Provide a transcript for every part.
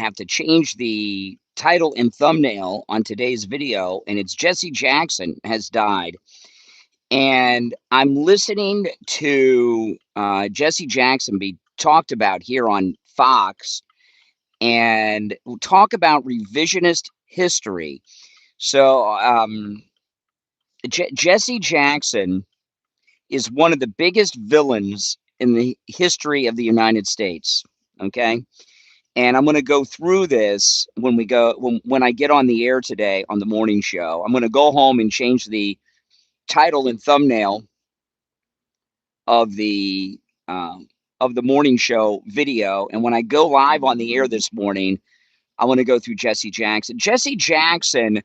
have to change the title and thumbnail on today's video, and it's Jesse Jackson has died. And I'm listening to Jesse Jackson be talked about here on Fox, and we'll talk about revisionist history. So Jesse Jackson is one of the biggest villains in the history of the United States. Okay. And I'm going to go through this when I get on the air today on the morning show. I'm going to go home and change the title and thumbnail of the morning show video. And when I go live on the air this morning, I want to go through Jesse Jackson. Jesse Jackson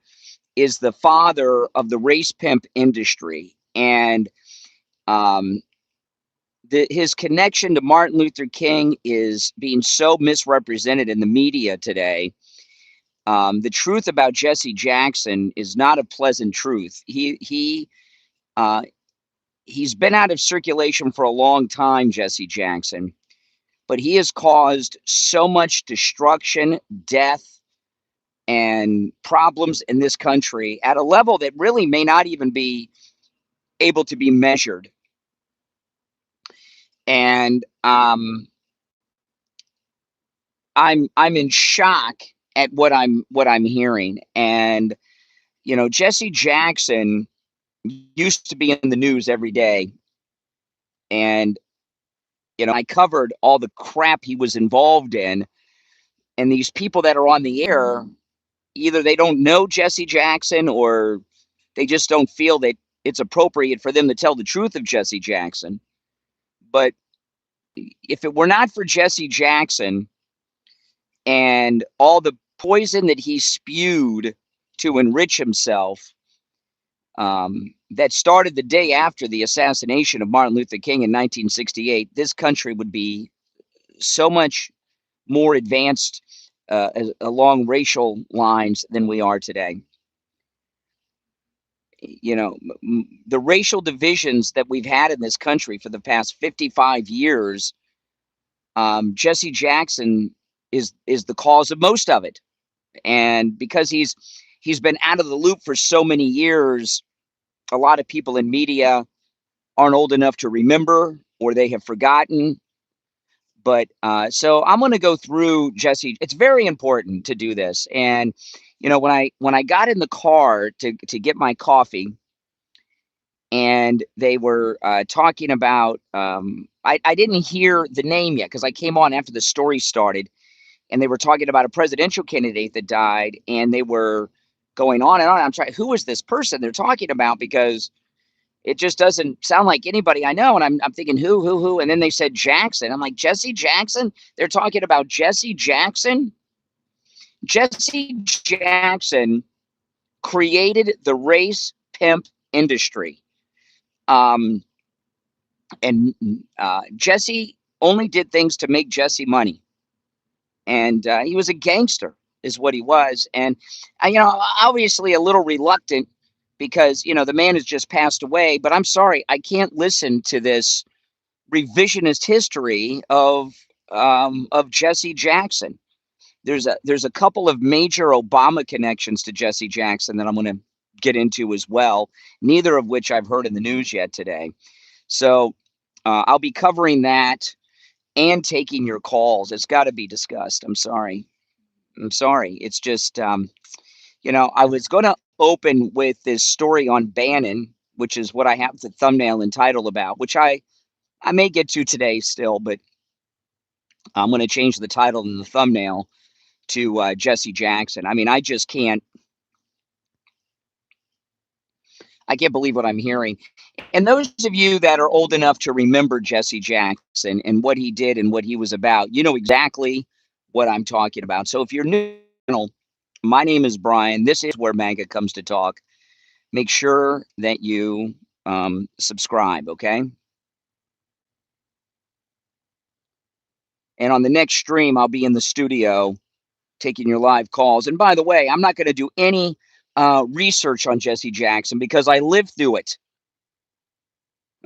is the father of the race pimp industry, and his connection to Martin Luther King is being so misrepresented in the media today. The truth about Jesse Jackson is not a pleasant truth. He's been out of circulation for a long time, Jesse Jackson, but he has caused so much destruction, death, and problems in this country at a level that really may not even be able to be measured. And I'm in shock at what I'm hearing. And Jesse Jackson used to be in the news every day, and I covered all the crap he was involved in. And these people that are on the air, either they don't know Jesse Jackson, or they just don't feel that it's appropriate for them to tell the truth of Jesse Jackson. But if it were not for Jesse Jackson and all the poison that he spewed to enrich himself, that started the day after the assassination of Martin Luther King in 1968, this country would be so much more advanced along racial lines than we are today. The racial divisions that we've had in this country for the past 55 years, Jesse Jackson is the cause of most of it. And because he's been out of the loop for so many years, a lot of people in media aren't old enough to remember, or they have forgotten. But so I'm going to go through Jesse. It's very important to do this. And when I got in the car to get my coffee, and they were talking about, I didn't hear the name yet because I came on after the story started, and they were talking about a presidential candidate that died, and they were going on and on. I'm trying, who is this person they're talking about? Because it just doesn't sound like anybody I know. And I'm thinking, who? And then they said Jackson. I'm like, Jesse Jackson? They're talking about Jesse Jackson? Jesse Jackson created the race pimp industry. And Jesse only did things to make Jesse money. And he was a gangster is what he was. And, obviously a little reluctant because, the man has just passed away. But I'm sorry, I can't listen to this revisionist history of Jesse Jackson. There's a couple of major Obama connections to Jesse Jackson that I'm going to get into as well, neither of which I've heard in the news yet today. So I'll be covering that and taking your calls. It's got to be discussed. I'm sorry. It's just, I was going to open with this story on Bannon, which is what I have the thumbnail and title about, which I may get to today still, but I'm going to change the title and the thumbnail to Jesse Jackson. I mean, I can't believe what I'm hearing. And those of you that are old enough to remember Jesse Jackson and what he did and what he was about, you know exactly what I'm talking about. So if you're new, my name is Brian. This is where MAGA comes to talk. Make sure that you subscribe, okay? And on the next stream, I'll be in the studio taking your live calls. And by the way, I'm not going to do any research on Jesse Jackson because I lived through it.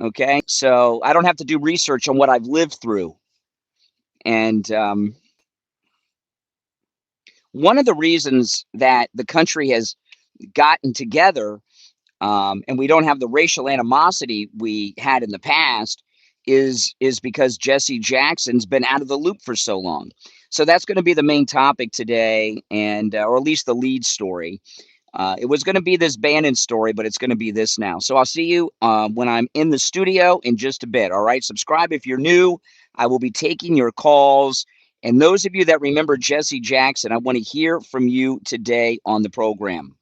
Okay, so I don't have to do research on what I've lived through. And One of the reasons that the country has gotten together, and we don't have the racial animosity we had in the past, is because Jesse Jackson's been out of the loop for so long. So that's going to be the main topic today, and or at least the lead story. It was going to be this Bannon story, but it's going to be this now. So I'll see you when I'm in the studio in just a bit. All right. Subscribe if you're new. I will be taking your calls. And those of you that remember Jesse Jackson, I want to hear from you today on the program.